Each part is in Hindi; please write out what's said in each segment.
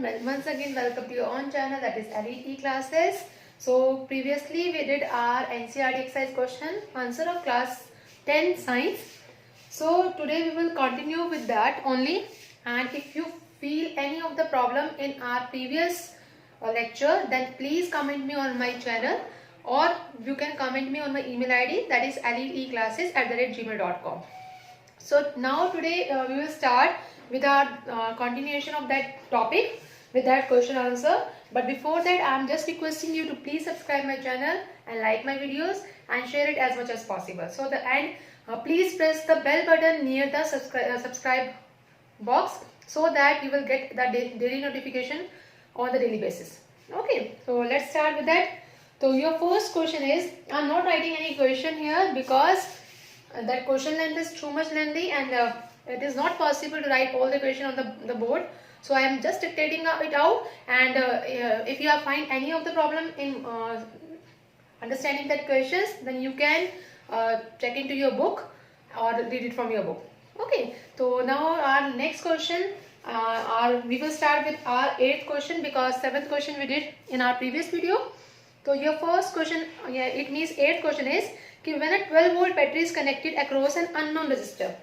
once again welcome to your own channel, that is LET classes. So previously we did our NCERT exercise question answer of class 10 science. So today we will continue with that only, and if you feel any of the problem in our previous lecture, then please comment me on my channel, or you can comment me on my email ID, that is letclasses@gmail.com. So now today we will start with our continuation of that topic with that question answer. But before that, I am just requesting you to please subscribe my channel and like my videos and share it as much as possible. So the end, please press the bell button near the subscribe box so that you will get the daily notification on the daily basis. Okay, so let's start with that. So your first question is, I am not writing any question here because that question length is too much lengthy, and it is not possible to write all the question on the board. So I am just dictating it out, and if you find any of the problem in understanding that questions, then you can check into your book or read it from your book. Okay, so now our next question, we will start with our 8th question because 7th question we did in our previous video. So your first question, it means 8th question is कि when a 12 volt battery is connected across an unknown resistor.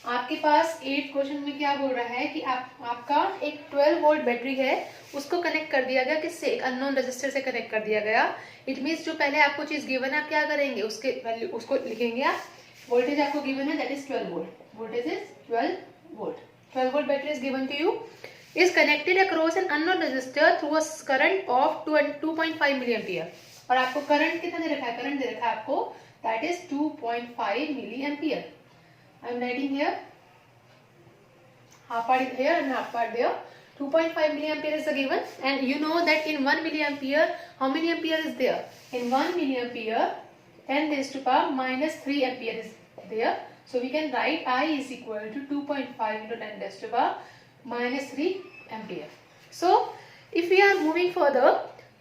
आपके पास 8 क्वेश्चन में क्या बोल रहा है कि आपका एक 12 वोल्ट बैटरी है, उसको कनेक्ट कर दिया गया, किससे? एक अननोन रेजिस्टर से कनेक्ट कर दिया गया. इट मीन्स जो पहले आपको चीज गिवन है, आप क्या करेंगे, उसके वैल्यू उसको लिखेंगे आप. वोल्टेज आपको गिवन है, that is 12 volt. Voltage is 12 volt. 12 volt battery is given to you, is connected across an unknown resistor through a current of 2.5 milliampere. और आपको करंट कितना दे रखा है? करंट दे रखा है आपको, that is 2.5 milliampere. I am writing here half part here and half part there. 2.5 milliampere is the given, and you know that in 1 milliampere how many ampere is there? In 1 milliampere 10 raised to power minus 3 ampere is there. So we can write I is equal to 2.5 into 10 raised to power minus 3 ampere. So if we are moving further,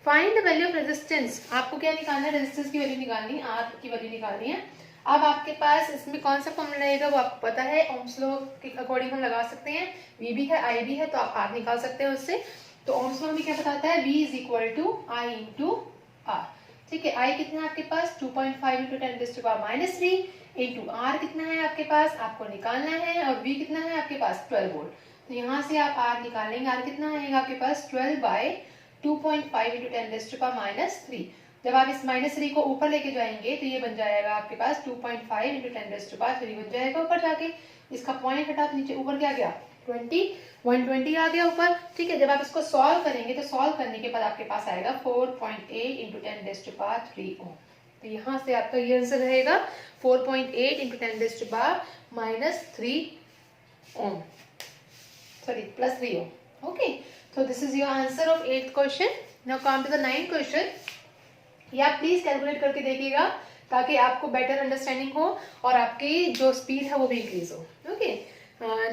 find the value of resistance. आपको क्या निकालना है? रेजिस्टेंस की वैल्यू निकालनी है, R की वैल्यू निकालनी है. अब आपके पास इसमें कौन सा फॉर्मूला रहेगा वो आपको पता है, ओम्स लॉ के अकॉर्डिंग हम लगा सकते हैं. V भी है, I भी है, तो आप R निकाल सकते हैं उससे. तो ओम्स लॉ में क्या बताता है? V is equal to I into R. ठीक है, I कितना है आपके पास? 2.5 into 10 to power minus 3 into R कितना है आपके पास, आपको निकालना है, और V कितना है आपके पास? 12 वोल्ट. तो यहाँ से आप R निकालेंगे. R कितना आएगा आपके पास? 12 by 2.5 into 10 to power minus 3. जब आप इस माइनस 3 को ऊपर लेके जाएंगे तो ये बन जाएगा आपके पास 2.5 इंटू 10 टू पावर 3 बन जाएगा ऊपर जाके. इसका पॉइंट हटा तो नीचे ऊपर क्या गया? 120 आ गया ऊपर. ठीक है, जब आप इसको सॉल्व करेंगे तो सॉल्व करने के बाद आपके पास आएगा 4.8 इंटू 10 टू पावर 3 ओम. तो यहाँ से आपका ये आंसर रहेगा 4.8 into 10 to power minus 3 ohm, sorry plus 3 ohm. Okay, so this is your answer of 8th question. Now come to the 9th question. ये आप प्लीज कैलकुलेट करके देखिएगा ताकि आपको बेटर अंडरस्टैंडिंग हो और आपकी जो स्पीड है वो भी इंक्रीज हो. ओके,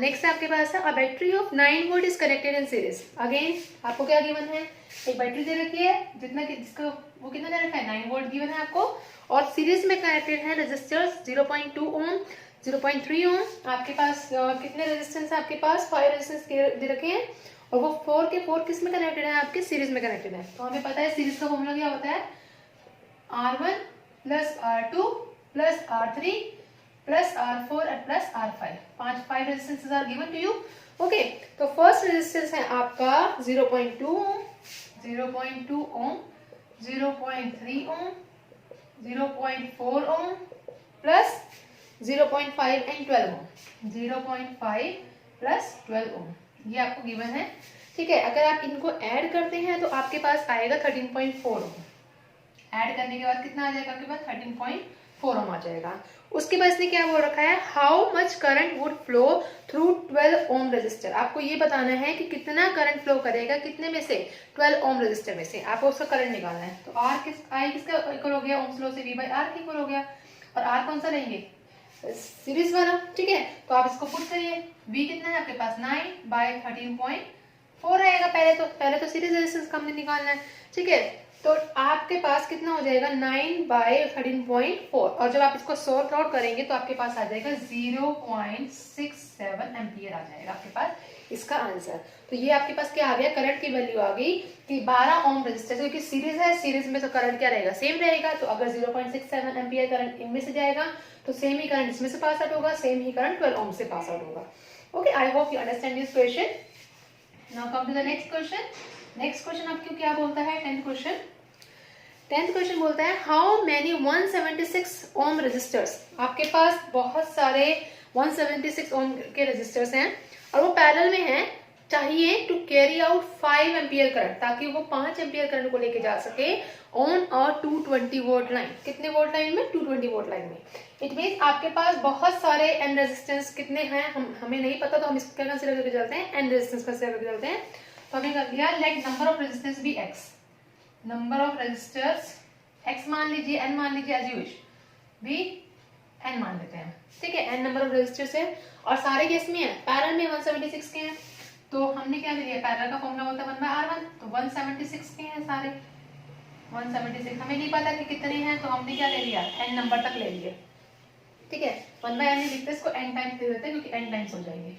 नेक्स्ट आपके पास है a battery of 9 volt is connected in series. Again आपको क्या गिवन है? एक बैटरी दे रखी है जितना कि जिसका वो कितना दे रखा है? 9 वोल्ट गिवन है आपको, और सीरीज में कनेक्टेड है रेजिस्टर्स 0.2 ओम, 0.3 ओम. आपके पास कितने रेजिस्टेंस है आपके पास? 5 रेजिस्टेंस दे रखे हैं, और वो 4 के 4 किस में कनेक्टेड है? आपके सीरीज में कनेक्टेड है. तो हमें पता है सीरीज का फॉर्मूला क्या होता है? R1 plus R2 plus R3 plus R4 and plus R5. 5 resistances are given to you. Okay, तो फर्स्ट रेजिस्टेंस है आपका 0.2 ohm, 0.2 ohm, 0.3 ohm, 0.4 ohm plus 0.5 and 12 ohm. 0.5 plus 12 ohm ये आपको गिवन है. ठीक है, अगर आप इनको ऐड करते हैं तो आपके पास आएगा 13.4 ओम. ऐड करने के बाद कितना आ जाएगा आपके पास? 13.4 ओम आ जाएगा. उसके बाद इसने क्या बोल रखा है? How much current would flow through 12 ohm resistor. आपको ये बताना है कि कितना करंट फ्लो करेगा, कितने में से? 12 ओम रेजिस्टर में से आपको उसका करंट निकालना है. तो I किसका इक्वल हो गया? ओम्स लॉ से V बाई R के इक्वल हो गया, और R कौन सा लेंगे? सीरीज वाला. ठीक है, तो आप इसको पुट करिए. V कितना है आपके पास? 9 बाई 13.4 आएगा. पहले तो सीरीज रेजिस्टेंस का हमने निकालना है. ठीक है, तो आपके पास कितना हो जाएगा 9/13.4, और जब आप इसको सॉर्ट आउट करेंगे तो आपके पास आ जाएगा 0.67 एम्पियर आ जाएगा आपके पास इसका आंसर। तो ये आपके पास क्या आ गया, करंट की वैल्यू आ गई कि 12 ओम रेजिस्टेंस, क्योंकि सीरीज है, सीरीज में तो करंट क्या रहेगा, सेम रहेगा। तो अगर 0.67 एम्पियर करंट इनमें से जाएगा तो सेम ही करंट इसमें से पास आउट होगा, सेम ही करंट 12 ओम से पास आउट होगा। Okay, I hope you understand this question. Now come to the next question. Next question आपको क्या बोलता है, 10th क्वेश्चन। 10th क्वेश्चन बोलता है हाउ मैनी 176 ओम रेजिस्टर्स। आपके पास बहुत सारे 176 ओम के रेजिस्टर्स हैं और वो पैरेलल में हैं, चाहिए to carry out 5 ampere current, ताकि वो 5 एम्पियर करंट को लेके जा सके ऑन और 220 वोल्ट लाइन। कितने वोल्ट लाइन में, 220 वोल्ट लाइन में। इट मीन आपके पास बहुत सारे एन रेजिस्टेंस कितने हैं हमें नहीं पता, तो हम इसको क्या कंसीडर करके चलते हैं, एन रेजिस्टेंस कंसीडर करके चलते हैं। तो हमने कर लिया let number of resistance be x, number of resistors x मान लीजिए, n मान लीजिए, एज यू विश, भी n मान लेते हैं, ठीक है। n नंबर ऑफ रेजिस्टर्स है और सारे केस में है, पैरेलल में 176 के हैं, तो हमने क्या ले लिया, पैरेलल का फॉर्मूला होता है 1/R1, तो 176 के हैं सारे, 176। हमें नहीं पता कि कितने हैं, तो हमने क्या ले लिया, n नंबर तक ले लिया, ठीक है। 1/n नहीं लिखते, इसको n टाइम्स दे देते हैं क्योंकि n टाइम्स हो जाएंगे,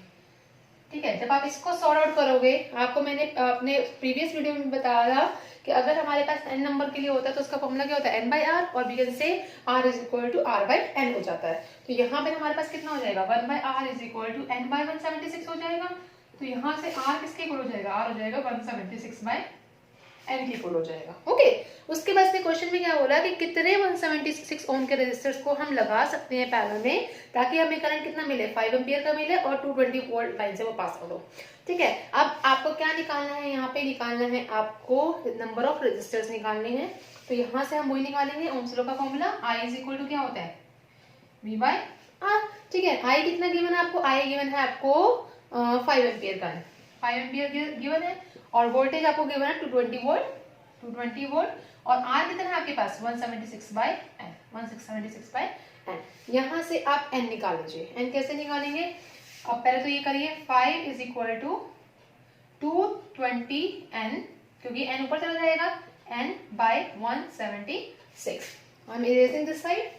ठीक है। जब आप इसको सॉर्ट आउट करोगे, आपको मैंने अपने प्रीवियस वीडियो में बताया कि अगर हमारे पास n नंबर के लिए होता है तो उसका फॉर्मूला क्या होता है, n by r, और we can say r is equal to r by n हो जाता है। तो यहाँ पे हमारे पास कितना हो जाएगा, 1/r is equal to n by 176 हो जाएगा। तो यहाँ से r किसके इक्वल हो जाएगा, r हो जाएगा 176 by n के इक्वल हो जाएगा। ओके, उसके बाद क्वेश्चन में क्या बोला कि कितने 176 ओम के रेजिस्टर्स को हम लगा सकते हैं पैरेलल में, ताकि हमें करंट कितना मिले, 5 एम्पियर का मिले और 220 वोल्ट लाइन से वो पास आउट हो, ठीक है। अब आपको क्या निकालना है, यहाँ पे निकालना है आपको नंबर ऑफ रेजिस्टर्स निकालने हैं। तो यहाँ से हम वही निकालेंगे, ओम्स लॉ का formula I is equal to क्या होता है, V by R, ठीक है। I कितना गिवन है आपको, I गिवन है आपको 5 एम्पियर का है, 5 एम्पियर गिवन है, और वोल्टेज आपको गिवन है 220 वोल्ट, 220 वोल्ट, और R कितना है आपके पास 176 by n, 176 by n। यहाँ से आप n निकाल लीजिए। n कैसे निकालेंगे, अब पहले तो ये करिए, 5 इज इक्वल टू 220 n, क्योंकि n ऊपर चला जाएगा, n by 176। I am erasing this side,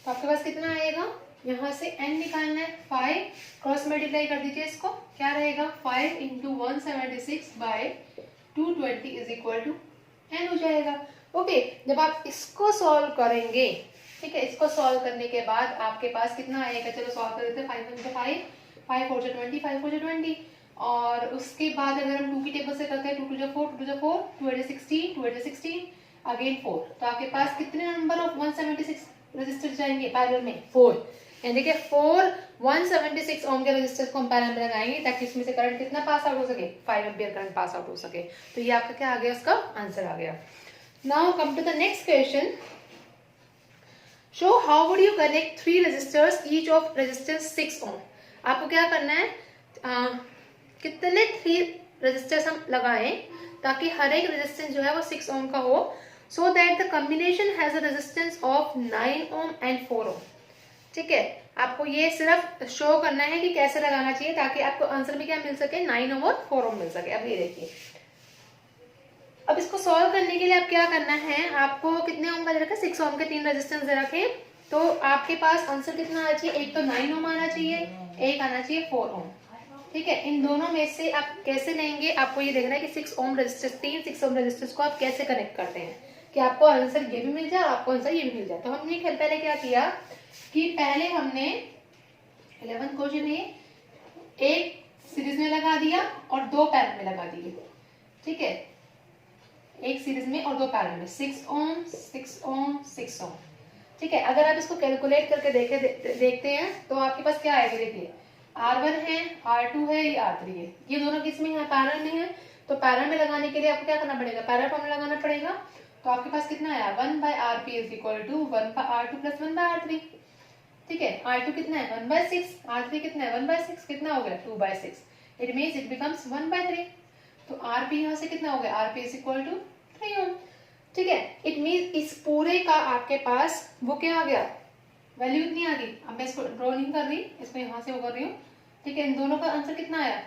तो आपके पास कितना आएगा, यहाँ से n निकालना है, 5 क्रॉस मल्टीप्लाई कर दीजिए इसको, क्या रहेगा, 5 into 176 by 220 is equal to n हो जाएगा। ओके, जब आप इसको सॉल्व करेंगे, ठीक है, इसको सॉल्व करने के बाद आपके पास कितना आएगा, चलो सॉल्व कर देते हैं, 5 इंटू 5, 5 4 जा 20, 5 4 जा 20, और उसके बाद अगर हम 2 की टेबल से करते हैं, 2 2 जा 4, 2 2 जा 4, 2 8 जा 16, 2 8 जा 16, अगेन 4, तो आपके पास कितने नंबर ऑफ 176 रजिस्टर जाएंगे पैरेलल में, 4। यानी देखिए 4 176 ओम के रेजिस्टर को हम पैरेलल में लगाएंगे, ताकि इसमें से करंट कितना पास आउट हो सके, 5 एम्पियर करंट पास आउट हो सके। तो ये आपका क्या आ गया, उसका आंसर आ गया। Now come to the next question, show how would you connect 3 resistors each of resistance 6 ohm. आपको क्या करना है, कितने 3 रेजिस्टर्स हम लगाएं ताकि हर एक रेजिस्टेंस जो है वो 6 ओम का हो, so that the combination has a resistance of 9 ohm and 4 ohm, ठीक है। आपको ये सिर्फ शो करना है कि कैसे लगाना चाहिए, ताकि आपको आंसर में क्या मिल सके, 9 ohm और 4 ohm मिल सके। अब ये देखिए, अब इसको सॉल्व करने के लिए आप क्या करना है, आपको कितने ओम का दे रखा है, 6 ओम के 3 रेजिस्टेंस दे रखे, तो आपके पास आंसर कितना आना चाहिए, एक तो 9 ओम आना चाहिए, एक आना चाहिए 4 ओम, ठीक है। इन दोनों में से आप कैसे लेंगे, आपको ये देखना है कि 6 ओम रेजिस्टेंस, 3 6 ओम रेजिस्टेंस को आप कैसे कनेक्ट करते हैं कि आपको आंसर ये भी मिल जाए और आपको आंसर ये भी मिल जाए। तो हमने पहले क्या किया कि पहले हमने 11 क्वेश्चन में एक सीरीज में लगा दिया और 2 पैरेलल में लगा दिए, ठीक है, एक सीरीज में और 2 पैरेलल में, 6 ओम 6 ओम 6 ओम, ठीक है। अगर आप इसको कैलकुलेट करके देखते हैं तो आपके पास क्या आएगा, देखिए R1 है, R2 है, ये R3 है, ये दोनों किसमें है, पैरेलल में है। तो पैरेलल में लगाने के लिए आपको क्या करना पड़ेगा, पैरेलल फॉर्मूला लगाना पड़ेगा। तो आपके पास कितना आया, 1/Rp is equal to 1/R2 plus 1/R3, ठीक है। R2 कितना है, 1/6, R3 कितना है, 1/6, कितना हो गया, 2/6, इट मीन्स इट बिकम्स 1/3। तो Rp यहाँ से कितना हो गया, Rp इज इक्वल टू 3 ओम, ठीक है। इट मीन्स इस पूरे का आपके पास वो क्या आ गया, वैल्यू इतनी आ गई। अब मैं इसको ड्रॉ नहीं कर रही, इसको यहाँ से वो कर रही हूँ, ठीक है। इन दोनों का आंसर कितना आया,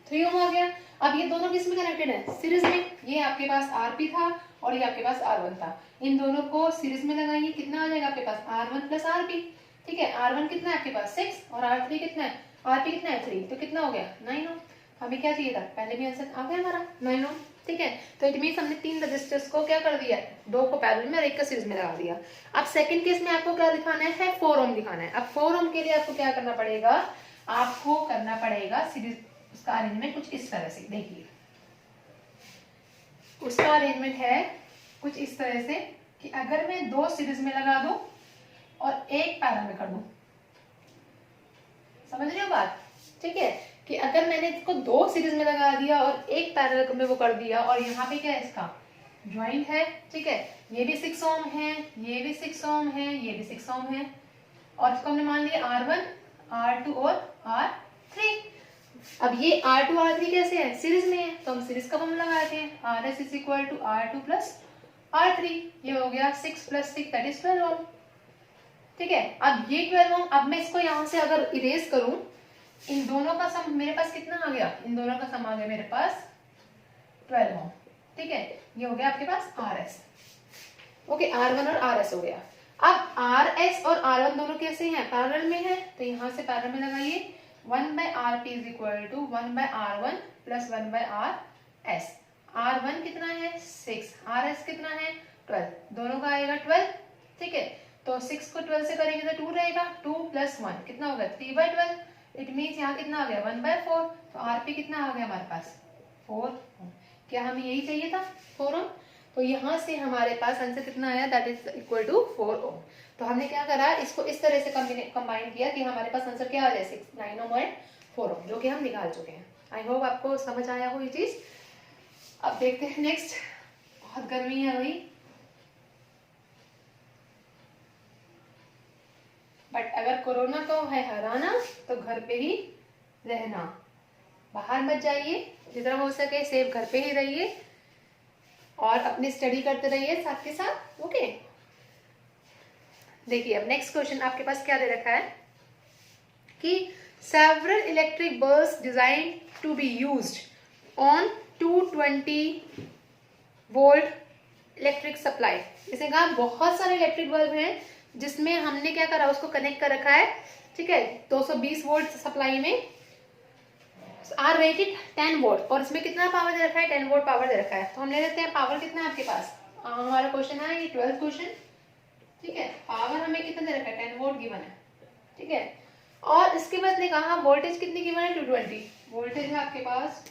3 ओम आ गया। अब ये दोनों किस में कनेक्टेड है, सीरीज में। ये आपके पास Rp था और ये आपके पास R1 था, इन दोनों को सीरीज में लगाएंगे, कितना आ जाएगा आपके पास R1 प्लस Rp। ठीक है, R1 कितना है आपके पास 6 और R3 कितना है, Rp कितना है 3, तो कितना हो गया 9 ओम। हमें क्या चाहिए था, पहले भी आंसर आ गया हमारा 9 ओम। ठीक है, तो इट मीन्स हमने 3 रजिस्टर्स को क्या कर दिया, 2 को पैरेलल में और 1 को सीरीज में लगा दिया। अब सेकंड केस में आपको क्या दिखाना है 4 ओम दिखाना है। अब 4 ओम के लिए आपको क्या करना पड़ेगा, आपको करना पड़ेगा सीरीज उसका अरेंजमेंट कुछ इस तरह से। देखिए उसका अरेंजमेंट है कुछ इस तरह से कि अगर मैं 2 सीरीज में लगा दूं और 1 पैरेलल में कर दूं, समझ रहे हो बात। ठीक है, कि अगर मैंने इसको 2 सीरीज में लगा दिया और 1 पैरेलल में वो कर दिया, और यहाँ पे क्या है इसका ज्वाइंट है। ठीक है, ये भी 6 ओम है, ये भी 6 ओम है, ये भी 6 ओम है, और इसको हमने मान लिया R1, R2 और R3। अब ये R2 R3 कैसे है, सीरीज में है, तो हम सीरीज का फॉर्मूला लगाते हैं, RS is equal to R2 plus R3। ये हो गया 6 प्लस 6 दैट इज 12 ओम। ठीक है, अब ये 12 ओम, अब मैं इसको यहाँ से अगर इरेज करूं, इन दोनों का सम मेरे पास कितना आ गया, इन दोनों का सम आ गया मेरे पास 12 ओम। ठीक है, ये हो गया आपके पास RS। ओके, R1 और RS हो गया। अब RS और R1 दोनों कैसे हैं, पैरेलल में है, तो यहाँ से पैरेलल में लगाइए 1/Rp is equal to 1/R1 plus 1/RS। R1 कितना है 6, RS कितना है 12, दोनों का आएगा 12। ठीक है, तो 6 को 12 से करेंगे तो 2 रहेगा, 2 प्लस 1 कितना होगा 3/12। इट मीन्स यहाँ कितना आ गया 1/4, तो Rp कितना आ गया हमारे पास 4 ओम। क्या हमें यही चाहिए था 4 ओम, तो यहाँ से हमारे पास आंसर कितना आया, दैट इज इक्वल टू 4 ओम। तो हमने क्या करा, इसको इस तरह से कंबाइन किया कि हमारे पास आंसर क्या आ जाए 6, 9 ओम और 4 ओम, जो कि हम निकाल चुके हैं। आई होप आपको समझ आया हो ये चीज। अब देखते हैं नेक्स्ट, बहुत गर्मी है भाई, बट अगर कोरोना को है हराना तो घर पे ही रहना, बाहर मत जाइए, जितना हो सके सेफ घर पे ही रहिए और अपनी स्टडी करते रहिए साथ के साथ। ओके, देखिए अब नेक्स्ट क्वेश्चन आपके पास क्या दे रखा है कि several electric bulbs designed to be used on 220 volt electric supply. इसे कहा बहुत सारे इलेक्ट्रिक बल्ब हैं जिसमें हमने क्या करा, उसको कनेक्ट कर रखा है। ठीक है, 220 वोल्ट सप्लाई में आर रेटेड 10 वोल्ट, और इसमें कितना पावर दे रखा है 10 वोल्ट पावर दे रखा है। तो हम ले लेते हैं पावर कितना है आपके पास, हमारा क्वेश्चन है ये 12th क्वेश्चन। ठीक है, पावर हमें कितना दे रखा है 10 वोल्ट गिवन है। ठीक है, और इसके बाद ने कहा वोल्टेज कितनी गिवन है 220 वोल्टेज है आपके पास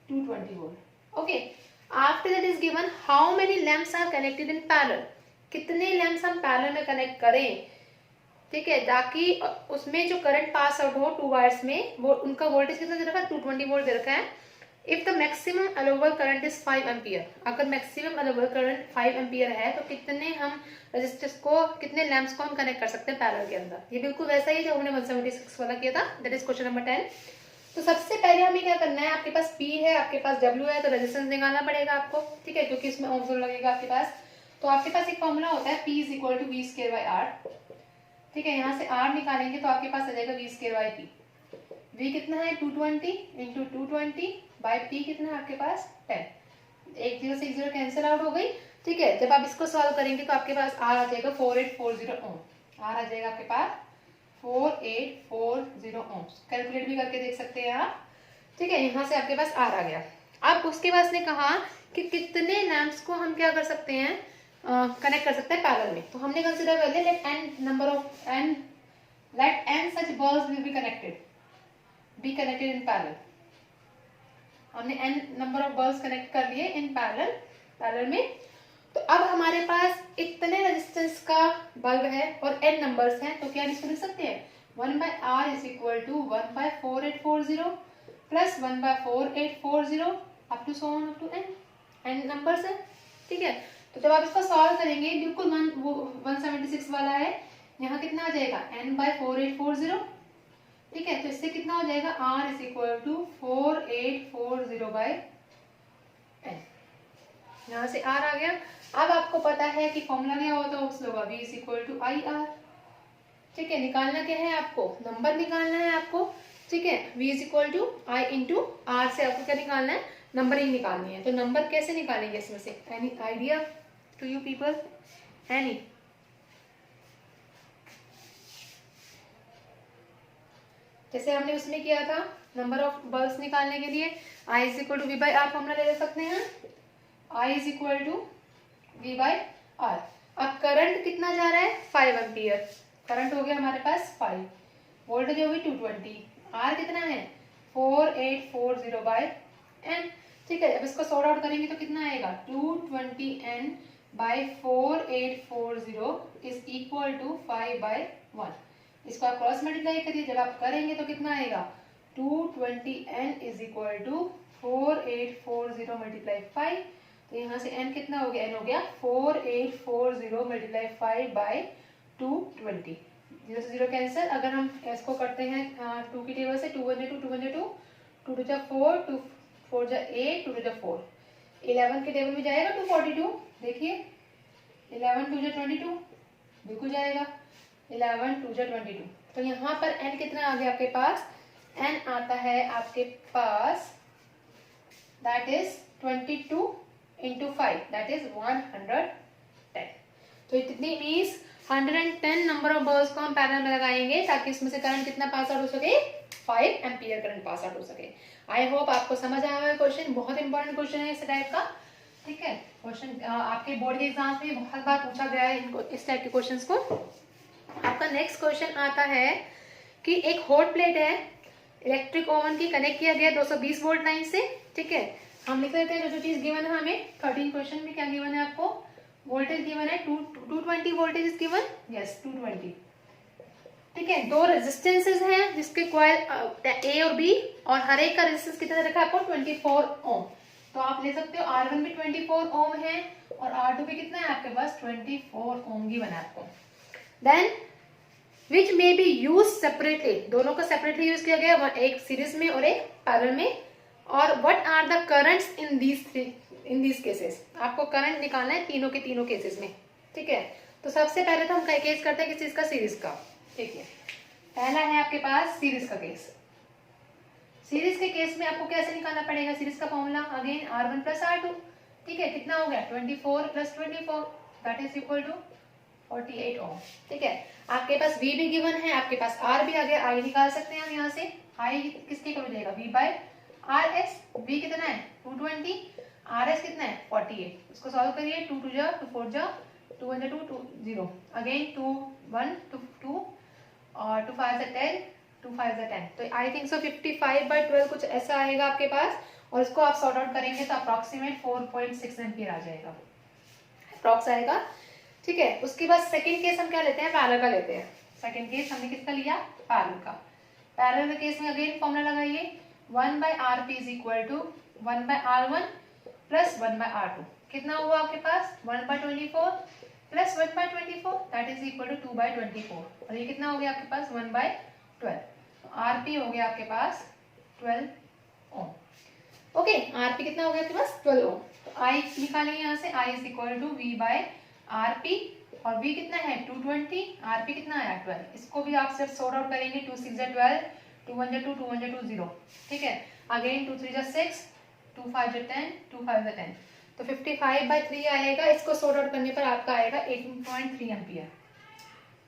220 volt. Okay, after that is given how many lamps are connected in parallel, कितने लैंप्स हम पैरेलल में कनेक्ट करें। ठीक है, ताकि उसमें जो करंट पास आउट हो 2 वायर्स में, वो उनका वोल्टेज कितना दे रखा है 220 वोल्ट दे रखा है। If the maximum allowable current is 5 ampere, अगर मैक्सिमम अलाउबल करंट 5 एम्पियर है तो कितने हम रेजिस्टर्स को, कितने लैंप्स को हम कनेक्ट कर सकते हैं पैरेलल के अंदर। ये बिल्कुल वैसा ही जो हमने 176 वाला किया था, दैट इज क्वेश्चन नंबर 10। तो सबसे पहले हमें क्या करना है, आपके पास P है, आपके पास W है, तो रेजिस्टेंस निकालना पड़ेगा आपको। ठीक है, क्योंकि इसमें ओम्स लगेगा आपके पास। तो आपके पास एक फॉर्मूला होता है P is equal to V²/R। ठीक है, यहाँ से R निकालेंगे तो आपके पास आ जाएगा V²/P। V कितना है 220 इंटू 220 बाई P कितना है आपके पास 10। 1 0 से 1 0 कैंसिल आउट हो गई। ठीक है, जब आप इसको सॉल्व करेंगे तो आपके पास R आ जाएगा 4840 ओम। R आ जाएगा आपके पास 4840 ओम। कैलकुलेट भी करके देख सकते हैं आप। ठीक है, यहाँ से आपके पास R आ गया। अब उसके बाद ने कहा कि कितने लैंप्स को हम क्या कर सकते हैं, कनेक्ट कर सकते हैं पैरेलल में। तो हमने कंसीडर कर लिया late n such balls will be connected in parallel। हमने n number of bulbs connect कर लिए इन पैरेलल में। तो अब हमारे पास इतने रेजिस्टेंस का बल्ब है और n नंबर्स हैं, तो क्या इसको लिख सकते हैं 1/R is equal to 1/4840 plus 1/4840 up to so on up to n numbers है। ठीक है, तो जब आप इसको सॉल्व करेंगे बिल्कुल 176 वाला है, यहाँ कितना आ जाएगा n/4840। ठीक है, तो इससे कितना हो जाएगा R is equal to 4840/n। यहाँ से R आ गया। अब आपको पता है कि फॉर्मूला क्या होता है, उस होगा V is equal to IR। ठीक है, निकालना क्या है आपको, नंबर निकालना है आपको ठीक है, V is equal to I into R से आपको क्या निकालना है, नंबरिंग निकालनी है। तो नंबर कैसे निकालेंगे इसमें से, any idea to you people, any? जैसे हमने उसमें किया था नंबर ऑफ बल्ब्स निकालने के लिए, I is equal to V by R formula ले सकते हैं, I is equal to V by R. अब करंट कितना जा रहा है, 5 एम्पियर, करंट हो गया हमारे पास 5, वोल्टेज होगी 220, आर कितना है 4840 बाय एन। ठीक है, अब इसको सॉर्ट आउट करेंगे तो कितना आएगा 220 n by 4840 is equal to 5 by 1। इसको आप क्रॉस मल्टीप्लाई करिए, जब आप करेंगे तो कितना आएगा 220 n is equal to 4840 multiply 5। तो यहाँ से n कितना हो गया, n हो गया 4840 मल्टीप्लाई 5 बाई 220, 0 से 0 कैंसिल। अगर हम इसको करते हैं 2 की टेबल से, 2 1 2 2 1 2 2 2 4 2 4 8 2 2 4, 11 के टेबल में जाएगा 242, देखिए 11 2 22 बिल्कुल जाएगा, 11 2 22। तो यहाँ पर n कितना आ गया आपके पास, n आता है आपके पास that is 22 into 5 that is 110। तो इतनी मीन्स 110 नंबर ऑफ बल्ब्स को हम पैरेलल में लगाएंगे ताकि इसमें से करंट कितना पास आउट हो सके, 5 एम्पियर करंट पास आउट हो सके। आई होप आपको समझ आया होगा क्वेश्चन, बहुत इंपॉर्टेंट क्वेश्चन है इस टाइप का। ठीक है, क्वेश्चन आपके बोर्ड के एग्जाम्स में बहुत बार पूछा गया है इनको, इस टाइप के क्वेश्चंस को। आपका नेक्स्ट क्वेश्चन आता है कि एक हॉट प्लेट है, इलेक्ट्रिक ओवन की कनेक्ट किया गया 220 वोल्ट लाइन से। ठीक है, हम लिख लेते हैं जो चीज गिवन है हमें 13 क्वेश्चन में, क्या गिवन है आपको, वोल्टेज गिवन है 220 वोल्टेज इज गिवन, यस 220। ठीक है, दो रेजिस्टेंसेस हैं जिसके कॉइल ए और बी, और हर एक का रेजिस्टेंस कितना रखा है आपको 24 ओम। तो आप ले सकते हो R1 भी 24 ओम है और R2 भी कितना है आपके पास 24 ओम गिवन है आपको। Then which may be use separately, दोनों को सेपरेटली यूज किया गया, एक सीरीज में और एक पैरेलल में। और what are the currents in these cases, आपको करंट निकालना है तीनों के तीनों केसेस में। ठीक है, तो सबसे पहले तो हम केस करते हैं किस चीज का, सीरीज का। ठीक है, पहला है आपके पास सीरीज का केस। सीरीज के केस में आपको कैसे निकालना पड़ेगा, सीरीज का formula again R1 plus R2। ठीक है, कितना हो गया 24 plus 24 that is equal to 48 ohm. ठीक है, आपके पास V भी गिवन है, आपके पास R भी आ गया, I निकाल सकते हैं हम यहाँ से। I किसके इक्वल हो जाएगा, V बाय RS। V कितना है 220, RS कितना है 48। इसको सॉल्व करिए, 2 2 जा 2 4 जा 2 1 2 2 0 अगेन 2 1 2 2 और 2 5 10 2 5 10। तो आई थिंक सो 55/12 कुछ ऐसा आएगा आपके पास, और इसको आप सॉर्ट आउट करेंगे तो अप्रॉक्सीमेट 4.6 एम्पियर आ जाएगा, अप्रॉक्स आएगा। ठीक है, उसके बाद सेकंड केस हम क्या लेते हैं, पैरेलल का लेते हैं। सेकंड केस हमने किसका लिया, पैरेलल का। पैरेलल के केस में अगेन फॉर्मूला लगाइए, 1 by RP is equal to 1 by R1 plus 1 by R2। कितना हुआ आपके पास 1 by 24 plus 1 by 24 that is equal to 2 by 24। और ये कितना हो गया आपके पास 1 by 12। तो RP हो गया आपके पास 12 ओम। ओके, RP कितना हो गया आपके पास 12 ओम। तो I निकालेंगे यहाँ से, I is equal to V by RP, और V कितना है 220, RP कितना आया 12। इसको भी आप सिर्फ सॉर्ट आउट करेंगे, 2 6 12 2 1 2 2 1 2 0। ठीक है, अगेन 2 3 6 2 5 10 2 5 10। तो 55/3 आएगा। इसको सॉर्ट आउट करने पर आपका आएगा 18.3 एम्पियर,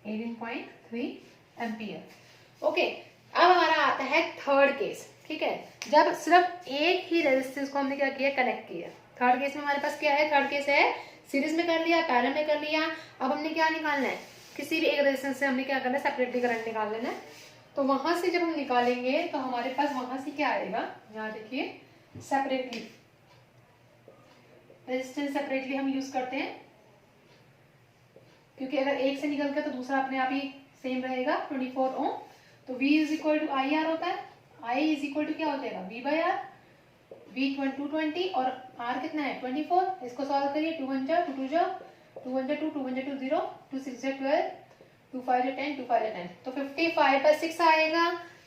18.3 एम्पियर। ओके, अब हमारा आता है थर्ड केस। ठीक है, जब सिर्फ एक ही रेजिस्टेंस को हमने क्या किया, कनेक्ट किया। थर्ड केस में हमारे पास क्या है, थर्ड केस है सीरीज में कर लिया, पैरेलल में कर लिया। अब हमने क्या निकालना है, किसी भी एक रेजिस्टेंस से हमने क्या करना है, सेपरेटली करंट निकाल लेना है। तो वहां से जब हम निकालेंगे तो हमारे पास वहां से क्या आएगा, यहाँ देखिए सेपरेटली, रेजिस्टेंस सेपरेटली हम यूज करते हैं, क्योंकि अगर एक से निकल गया तो दूसरा अपने आप ही सेम रहेगा 24 ओम। तो V is equal to I R होता है, I इज इक्वल टू क्या हो जाएगा V बाई आर, V 220 और R कितना है 24। इसको सॉल्व करिए, 2 1 जा 2 2 जा 2 1 जा 2 2 1 जा 2 0 2 6 जा 12 2 5 जा 10 2 5 जा 10। तो 55/6 आएगा।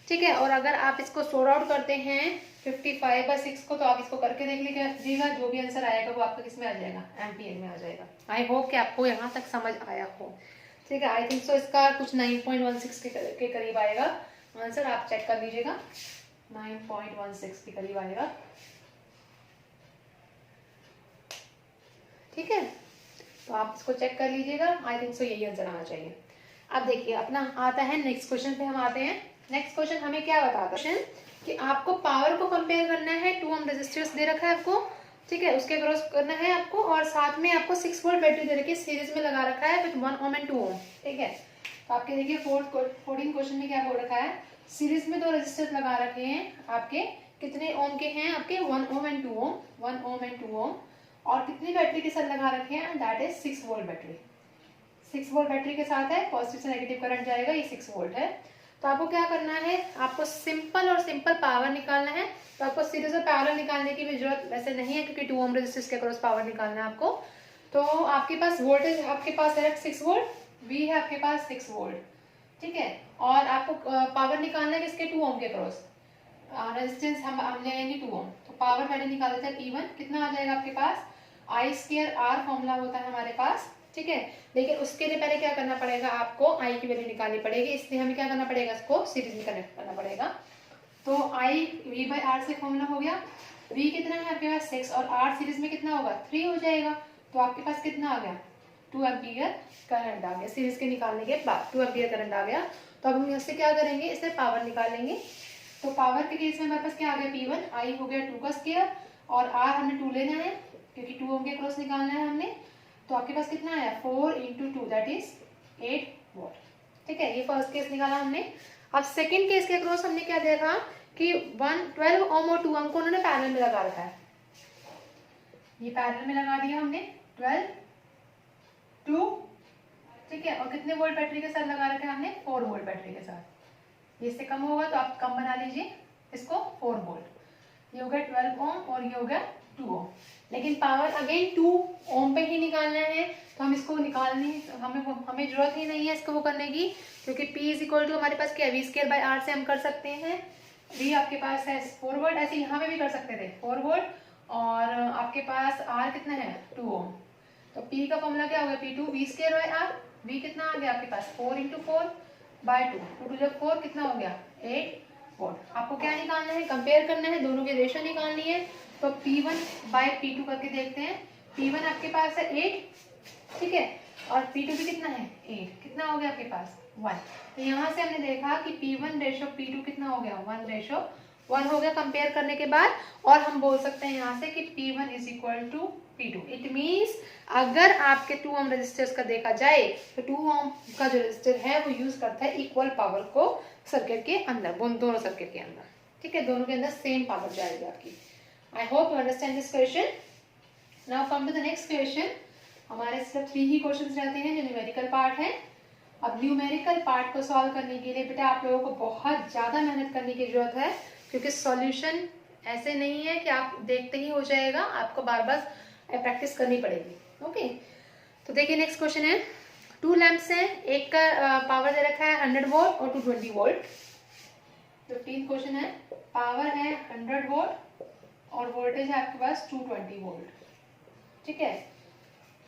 ठीक है, और अगर आप इसको सॉर्ट आउट करते हैं 55/6 को, तो आप इसको करके देख लीजिएगा, जो भी आंसर आएगा वो आपका किस में आ जाएगा, एम्पियर में आ जाएगा। आई होप कि आपको यहाँ तक समझ आया हो। ठीक है, आई थिंक सो इसका कुछ 9.16 के करीब आएगा। आंसर आप चेक कर लीजिएगा, 9.16 के करीब आएगा। ठीक है, तो आप इसको चेक कर लीजिएगा। आई थिंक सो यही आंसर आना चाहिए। अब देखिए अपना आता है नेक्स्ट क्वेश्चन पे हम आते हैं। नेक्स्ट क्वेश्चन हमें क्या बताता है कि आपको पावर को कंपेयर करना है, 2 ओम रेजिस्टर्स दे रखा है आपको, ठीक है, उसके क्रॉस करना है आपको, और साथ में आपको 6 वोल्ट बैटरी दे रखी है, सीरीज में लगा रखा है विद 1 ओम एंड 2 ओम। ठीक है, तो आपके देखिए 14 क्वेश्चन में क्या बोल रखा है, सीरीज में 2 रेजिस्टर्स लगा रखे हैं आपके, कितने ओम के हैं आपके, 1 ohm and 2 Om, 1 ohm and 2 ओम, और कितनी बैटरी के साथ लगा रखे हैं, that is 6 volt battery. 6 volt battery के साथ है, पॉजिटिव से नेगेटिव करंट जाएगा, ये 6 वोल्ट है। तो आपको क्या करना है, आपको सिंपल और सिंपल पावर निकालना है। तो आपको सीरीज और पैरेलल निकालने की भी जरूरत वैसे नहीं है, क्योंकि 2 ओम रेजिस्टेंस के अक्रॉस पावर निकालना है आपको। तो आपके पास वोल्टेज आपके पास है 6 वोल्ट, वी है आपके पास 6 वोल्ट, ठीक है, और आपको पावर निकालना है किसके, 2 ओम के अक्रॉस, रेजिस्टेंस हम ले लेंगे 2 ओम। तो पावर वैल्यू निकाल देते हैं P1, कितना आ जाएगा आपके पास, I²R फॉर्मूला होता है हमारे पास, ठीक है। लेकिन उसके लिए पहले क्या करना पड़ेगा, आपको I की वैल्यू निकालनी पड़ेगी, इसलिए हमें क्या करना पड़ेगा, इसको सीरीज में कनेक्ट करना पड़ेगा। तो I V/R से फॉर्मूला हो गया, V कितना है आपके पास 6, और R सीरीज में कितना होगा 3 हो जाएगा। तो आपके पास कितना आ गया, 2 एम्पियर करंट आ गया, सीरीज के निकालने के बाद 2 एम्पियर करंट आ गया। तो अब हम इससे क्या करेंगे, इससे पावर निकालेंगे। तो पावर के केस में हमारे पास क्या आ गया, P1, I हो गया 2 का स्क्वायर, और R हमें 2 लेना है, क्योंकि 2 ओम के क्रॉस निकालना है हमने। तो आपके पास कितना आया, 4 × 2 दैट इज 8 वोल्ट, ठीक है, ये फर्स्ट केस निकाला हमने। अब सेकंड केस के क्रॉस हमने क्या देखा कि 12 ओम और 2 ओम को उन्होंने पैरेलल में लगा रखा है, ये पैरेलल में लगा दिया हमने 12 2, ठीक है, और कितने वोल्ट बैटरी के साथ लगा रखा है हमने, 4 वोल्ट बैटरी के साथ। ये इससे कम होगा तो आप कम बना लीजिए इसको, 4 वोल्ट, ये हो गया 12 ओम और ये हो गया 2 ओम। लेकिन पावर अगेन 2 ओम पे ही निकालना है, तो हम इसको निकालने हमें जरूरत ही नहीं है इसको वो करने की, क्योंकि P = हमारे पास क्या है, V²/R से हम कर सकते हैं। V आपके पास है 4 वोल्ट, ऐसे यहाँ पे भी कर सकते थे 4 वोल्ट, और आपके पास R कितना है 2 ओम। तो P का फॉर्मूला क्या होगा, P2 V²/R, V कितना आ गया आपके पास 4 × 4/2, 2 जब 4 कितना हो गया 8 वोल्ट। आपको क्या निकालना है, कंपेयर करना है, दोनों की रेशो निकालनी है। तो P1/P2 करके देखते हैं। P1 आपके पास है 8, ठीक है, और P2 भी कितना है 8, कितना हो गया आपके पास 1। तो यहाँ से हमने देखा कि P1/P2 कितना हो गया, 1/1 हो गया कंपेयर करने के बाद। और हम बोल सकते हैं यहाँ से कि P1 = P2। इट मीन्स अगर आपके 2 ओम रेजिस्टर्स का देखा जाए तो 2 ओम का जो रेजिस्टर है वो यूज करता है इक्वल पावर को सर्किट के अंदर, दोनों सर्किट के अंदर, ठीक है, दोनों के अंदर सेम पावर जाएगी आपकी। I hope you understand this question. Now come to the next question. हमारे सिर्फ 3 ही क्वेश्चंस रहते हैं जो न्यूमेरिकल पार्ट है। अब न्यूमेरिकल पार्ट को सॉल्व करने के लिए बेटा आप लोगों को बहुत ज़्यादा मेहनत करने की जरूरत है, क्योंकि सॉल्यूशन ऐसे नहीं है कि आप देखते ही हो जाएगा, आपको बार बार प्रैक्टिस करनी पड़ेगी। ओके, तो देखिए नेक्स्ट क्वेश्चन है, 2 लैंप्स हैं, एक का पावर दे रखा है 100 वोल्ट और 220 वोल्ट। 15 क्वेश्चन है, पावर है 100 वोल्ट और वोल्टेज है आपके पास 220 वोल्ट, ठीक है,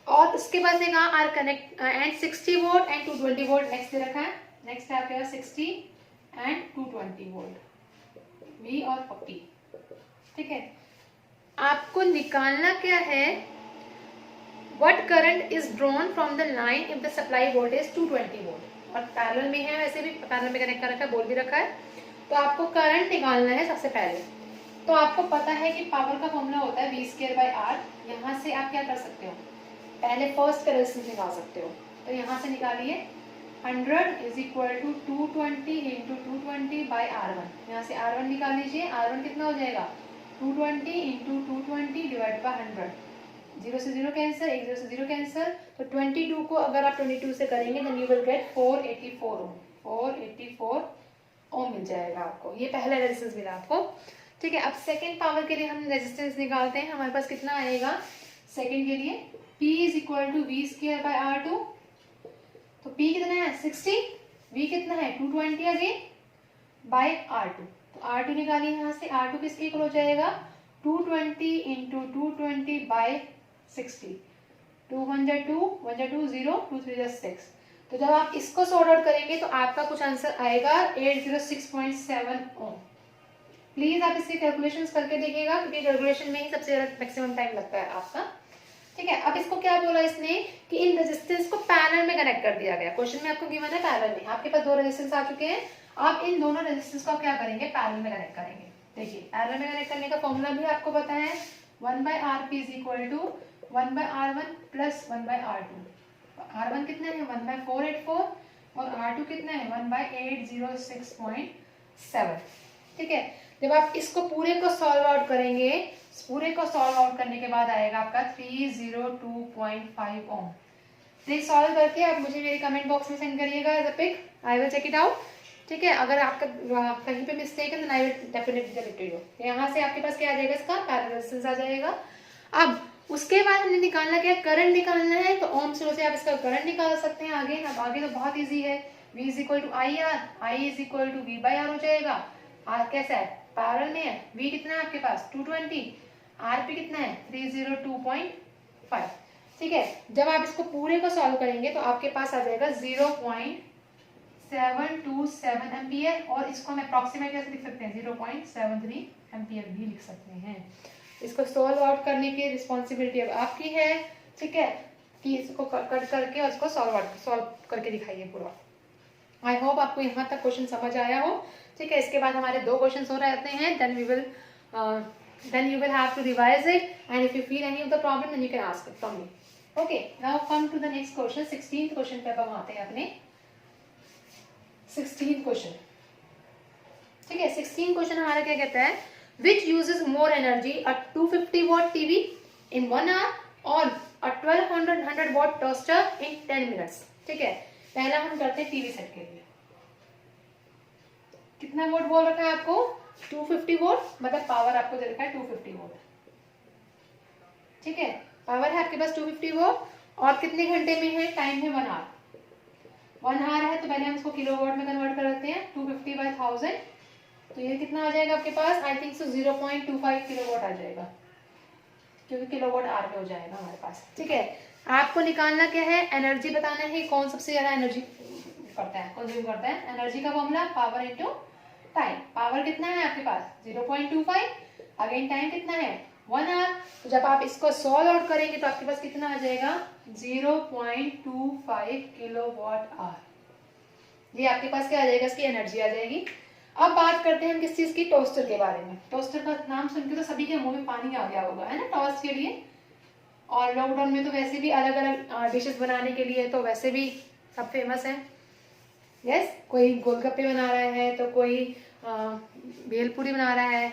और उसके बाद देखा are connect and 60 volt and 220 volt next दे रखा है। नेक्स्ट है आपके पास 60 एंड 220 वोल्ट, V और 40, ठीक है। आपको निकालना क्या है, what current is drawn from the line if the supply voltage 220 volt, और पैरेलल में है, वैसे भी पैरेलल में कनेक्ट कर रखा है, बोल भी रखा है। तो आपको करंट निकालना है सबसे पहले। तो आपको पता है कि पावर का फॉर्मूला होता है V²/R। यहाँ से आप क्या कर सकते हो, पहले फर्स्ट का रेजिस्टेंस निकाल सकते हो। तो यहाँ से निकालिए 100 = 220 × 220/R1। यहाँ से R1 निकाल लीजिए, R1 कितना हो जाएगा 220 × 220 / 100, 0 से 0 कैंसर, 1 0 से 0 कैंसर। तो 22 को अगर आप 22 से करेंगे देन यू विल गेट 484 ओम, 484 ओम मिल जाएगा आपको। ये पहला रेजिस्टेंस मिला आपको, ठीक है। अब सेकंड पावर के लिए हम रेजिस्टेंस निकालते हैं, हमारे पास कितना आएगा सेकंड के लिए, P = V²/R2। तो P कितना है 60, V कितना है 220 अगेन बाय R2। तो R2 निकालिए यहाँ से, R2 किसके इक्वल हो जाएगा 220 × 220/60, 2 1 जा 2, 1 जा 2 0, 2 3 जा 6, तो जब आप इसको सॉर्ट आउट करेंगे तो आपका कुछ आंसर आएगा 806.7 ओम। प्लीज आप इसकी कैलकुलेशंस करके देखिएगा, क्योंकि कैलकुलेशन में ही सबसे ज्यादा मैक्सिमम टाइम लगता है आपका। ठीक है, अब इसको क्या बोला इसने कि इन रेजिस्टेंस को पैरेलल में कनेक्ट कर दिया गया। क्वेश्चन में आपको गिवन है पैरेलल में, आपके पास दो रेजिस्टेंस आ चुके हैं, आप इन दोनों रेजिस्टेंस को क्या करेंगे, पैरेलल में कनेक्ट करेंगे। देखिए पैरेलल में कनेक्ट करने का फॉर्मूला भी आपको पता है, 1/Rp is equal to 1/R1 plus 1/R2। R1 कितना है 1/484 और R2 कितना है 1/806.7। ठीक है, जब आप इसको पूरे को सॉल्व आउट करेंगे, पूरे को सॉल्व आउट करने के बाद आएगा आपका 302.5 ओम। प्लीज सॉल्व करके आप मुझे मेरे कमेंट बॉक्स में सेंड करिएगा as a pic, I will check it out. ठीक है, अगर आपका कहीं पे मिस्टेक है तो I will definitely tell it to you. यहाँ से आपके पास क्या आ जाएगा, इसका पैरेलल रेजिस्टेंस आ जाएगा। अब उसके बाद हमने निकालना क्या, करंट निकालना है, तो ओम्स लॉ से आप इसका करंट निकाल सकते हैं आगे। अब आगे तो बहुत इजी है, V is equal to I R, I is equal to V by R हो जाएगा। आर कैसा है, पैरेलल में है, V कितना है आपके पास 220, RP कितना है 302.5। ठीक है, जब आप इसको पूरे को सॉल्व करेंगे तो आपके पास आ जाएगा 0.727 एम्पियर, और इसको हम अप्रॉक्सीमेट कैसे लिख सकते हैं 0.73 एम्पियर भी लिख सकते हैं। इसको सॉल्व आउट करने की रिस्पॉन्सिबिलिटी अब आपकी है। ठीक है, कि इसको कट करके और इसको सॉल्व करके दिखाइए पूरा। आई होप आपको यहाँ तक क्वेश्चन समझ आया हो। ठीक है, इसके बाद हमारे दो क्वेश्चन हो रहते हैं, then you will have to revise it, and if you feel any of the problem then you can ask it from me. Okay, now come to the next question, 16th question पे अब हम आते हैं अपने 16th क्वेश्चन। ठीक है, 16th क्वेश्चन हमारा क्या कहता है, which uses more energy, a 250 watt TV in 1 hour or a 1200 watt toaster in 10 minutes। ठीक है, पहला हम करते हैं टीवी सेट के लिए। कितना वोट बोल रखा है आपको, 250 वोट, मतलब पावर आपको दे रखा है 250 वोट। ठीक है, पावर है आपके पास 250 वोट, और कितने घंटे में है, टाइम है 1 आवर। 1 आवर है तो पहले हम इसको किलोवाट में कन्वर्ट कर देते हैं, 250/1000, तो ये कितना आ जाएगा आपके पास, आई थिंक सो 0.25 किलोवाट आ जाएगा, क्योंकि किलोवाट आर में हो जाएगा हमारे पास। ठीक है, आपको निकालना क्या है, एनर्जी बताना है, कौन सबसे ज्यादा एनर्जी करता है, कंज्यूम करता है। एनर्जी का formula power into time. Power कितना है आपके पास 0.25, अगेन टाइम कितना है 1 आवर। तो जब आप इसको सॉल्व आउट करेंगे तो आपके पास कितना आ जाएगा 0.25 किलोवाट आवर। ये आपके पास क्या आ जाएगा, इसकी एनर्जी आ जाएगी। अब बात करते हैं हम किस चीज की, टोस्टर के बारे में। टोस्टर का नाम सुनकर तो सभी के मुंह में पानी आ गया होगा, है ना, टोस्ट के लिए। और लॉकडाउन में तो वैसे भी अलग अलग डिशेस बनाने के लिए तो वैसे भी सब फेमस है। यस, कोई गोलगप्पे बना रहा है तो कोई भेलपूरी बना रहा है,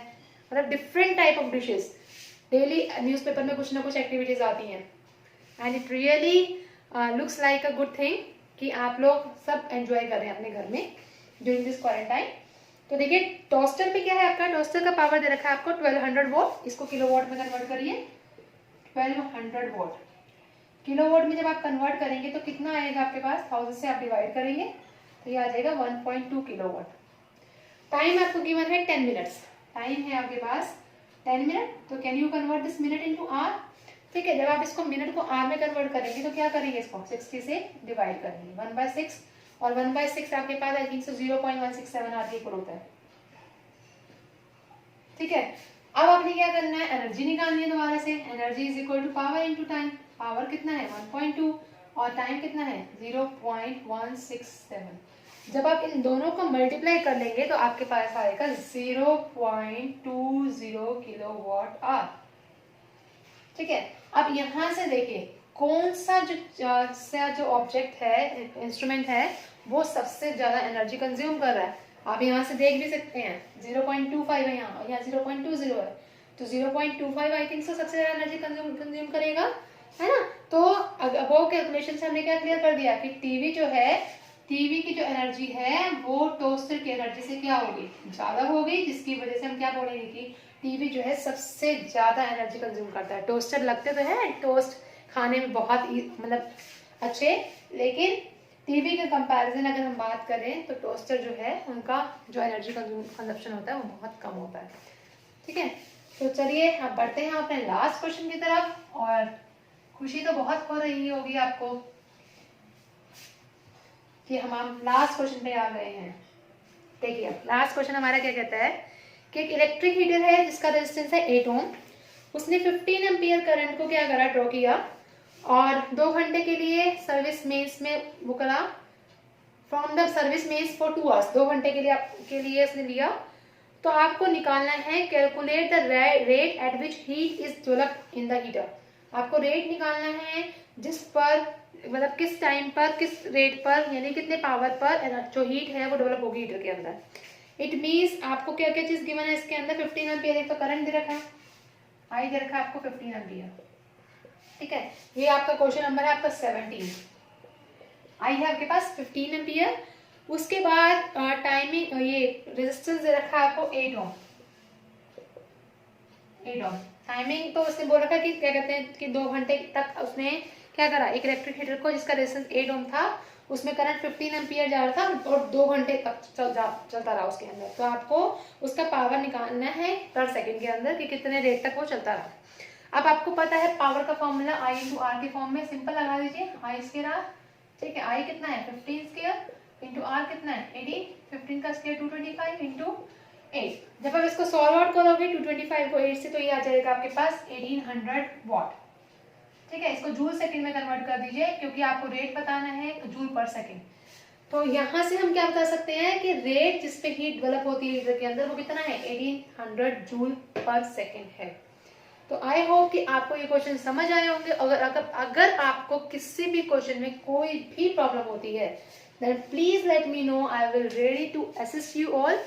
मतलब different type of dishes. Daily newspaper में कुछ ना कुछ एक्टिविटीज आती हैं, and it really looks like a good thing कि आप लोग सब एंजॉय कर रहे हैं अपने घर में ड्यूरिंग दिस क्वारंटाइन। तो देखिए टोस्टर में क्या है, आपका टोस्टर का पावर दे रखा है आपको 1200 वोट। इसको किलोवाट में कन्वर्ट करिए, 1200 वोट। किलोवाट में जब आप कन्वर्ट करेंगे तो कितना आएगा आपके पास, 1000 से आप डिवाइड करेंगे तो ये आ जाएगा 1.2 किलोवाट। टाइम आपको गिवन है 10 मिनट्स, टाइम है आपके पास 10 मिनट। तो can you convert this minute into hour. ठीक है, जब आप इसको मिनट को आर में कन्वर्ट करेंगे तो क्या करेंगे, इसको 60 से डिवाइड करेंगे, 1/6, और 1/6 आपके पास आई थिंक 0.167 आर के इक्वल होता है। ठीक है, अब आपने क्या करना है, एनर्जी निकालनी है दोबारा से। Energy is equal to power into time. Power कितना है 1.2 और टाइम कितना है 0.167। जब आप इन दोनों को मल्टीप्लाई कर लेंगे तो आपके पास आएगा 0.20 किलोवाट आवर। ठीक है, अब यहां से देखिए कौन सा जो ऑब्जेक्ट है, इंस्ट्रूमेंट है, वो सबसे ज्यादा एनर्जी कंज्यूम कर रहा है। आप यहाँ से देख भी सकते हैं 0.25 है यहाँ 0.20 है, तो 0.25 आई थिंक सबसे ज्यादा एनर्जी कंज्यूम करेगा, है ना। तो वो कैलकुलेशन से हमने क्या क्लियर कर दिया कि टीवी जो है, टीवी की जो एनर्जी है वो टोस्टर की एनर्जी से क्या होगी, ज्यादा होगी, जिसकी वजह से हम क्या बोलेंगे कि टीवी जो है सबसे ज्यादा एनर्जी कंज्यूम करता है। टोस्टर लगते तो है टोस्ट खाने में बहुत मतलब अच्छे, लेकिन टीवी के कंपैरिजन अगर हम बात करें तो टोस्टर जो है उनका जो एनर्जी कंजप्शन होता है वो बहुत कम होता है। ठीक है, तो चलिए अब बढ़ते हैं अपने लास्ट क्वेश्चन की तरफ। और खुशी तो बहुत हो रही होगी आपको, कि हम लास्ट क्वेश्चन पे आ गए हैं। देखिए लास्ट क्वेश्चन हमारा क्या कहता है कि एक इलेक्ट्रिक हीटर है जिसका रेजिस्टेंस है 8 ओम, उसने 15 एम्पियर करंट को क्या करा, ड्रॉ किया और 2 घंटे के लिए सर्विस मेंस में वो करा, from the service mains for 2 hours, 2 घंटे के लिए उसने लिया। तो आपको निकालना है calculate the rate at which heat is developed in the heater. आपको रेट निकालना है जिस पर, मतलब किस टाइम पर, किस रेट पर, यानी कितने पावर पर जो हीट है वो डेवलप होगी हीटर के अंदर। इट मीन्स आपको क्या क्या चीज गिवन है इसके अंदर, 15 एम्पियर एक तो करंट दे रखा है, आई दे रखा है आपको 15 एम्पियर, ठीक है। ये आपका क्वेश्चन नंबर है आपका 17। आई है आपके पास 15 एम्पियर, उसके बाद टाइमिंग, ये रेजिस्टेंस दे रखा है आपको 8 ओम, 8 ओम। टाइमिंग तो उसने बोल रखा है कि क्या कहते हैं कि 2 घंटे तक उसने क्या करा, एक इलेक्ट्रिक हीटर को जिसका रेजिस्टेंस 8 ओम था उसमें करंट 15 एम्पियर जा रहा था और 2 घंटे तक चलता रहा उसके अंदर। तो आपको उसका पावर निकालना है पर सेकंड के अंदर कि कितने रेट तक वो चलता रहा। अब आपको पता है पावर का फॉर्मूला आई इंटू आर के फॉर्म में, सिंपल लगा दीजिए, आई स्क्वायर आर, ठीक है। आई कितना है 15 स्क्वायर इंटू आर कितना है 18, 15 का स्क्वायर 225 इंटू 8। जब आप इसको सॉल्व आउट करोगे 225 को 8 से तो ये आ जाएगा आपके पास 1800 वॉट, ठीक है। इसको जूल सेकंड में कन्वर्ट कर दीजिए क्योंकि आपको रेट बताना है जूल पर सेकंड। तो यहाँ से हम क्या बता सकते हैं कि रेट जिस पे हीट डेवलप होती है हीटर के अंदर वो कितना है 1800 जूल पर सेकंड है। तो आई होप कि आपको ये क्वेश्चन समझ आए होंगे। अगर आपको किसी भी क्वेश्चन में कोई भी प्रॉब्लम होती है then please let me know. I will ready to assist you all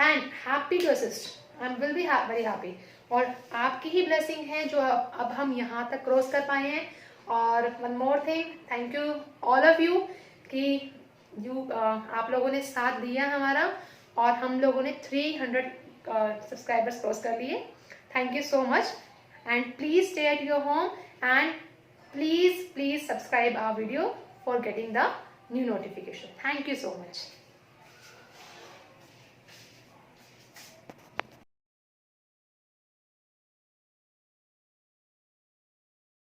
and happy to assist. I will be very happy. और आपकी ही ब्लेसिंग है जो अब हम यहाँ तक क्रॉस कर पाए हैं। और one more thing, thank you all of you कि आप लोगों ने साथ दिया हमारा और हम लोगों ने 300 सब्सक्राइबर्स क्रॉस कर लिए। Thank you so much and please stay at your home and please subscribe our video for getting the new notification. Thank you so much.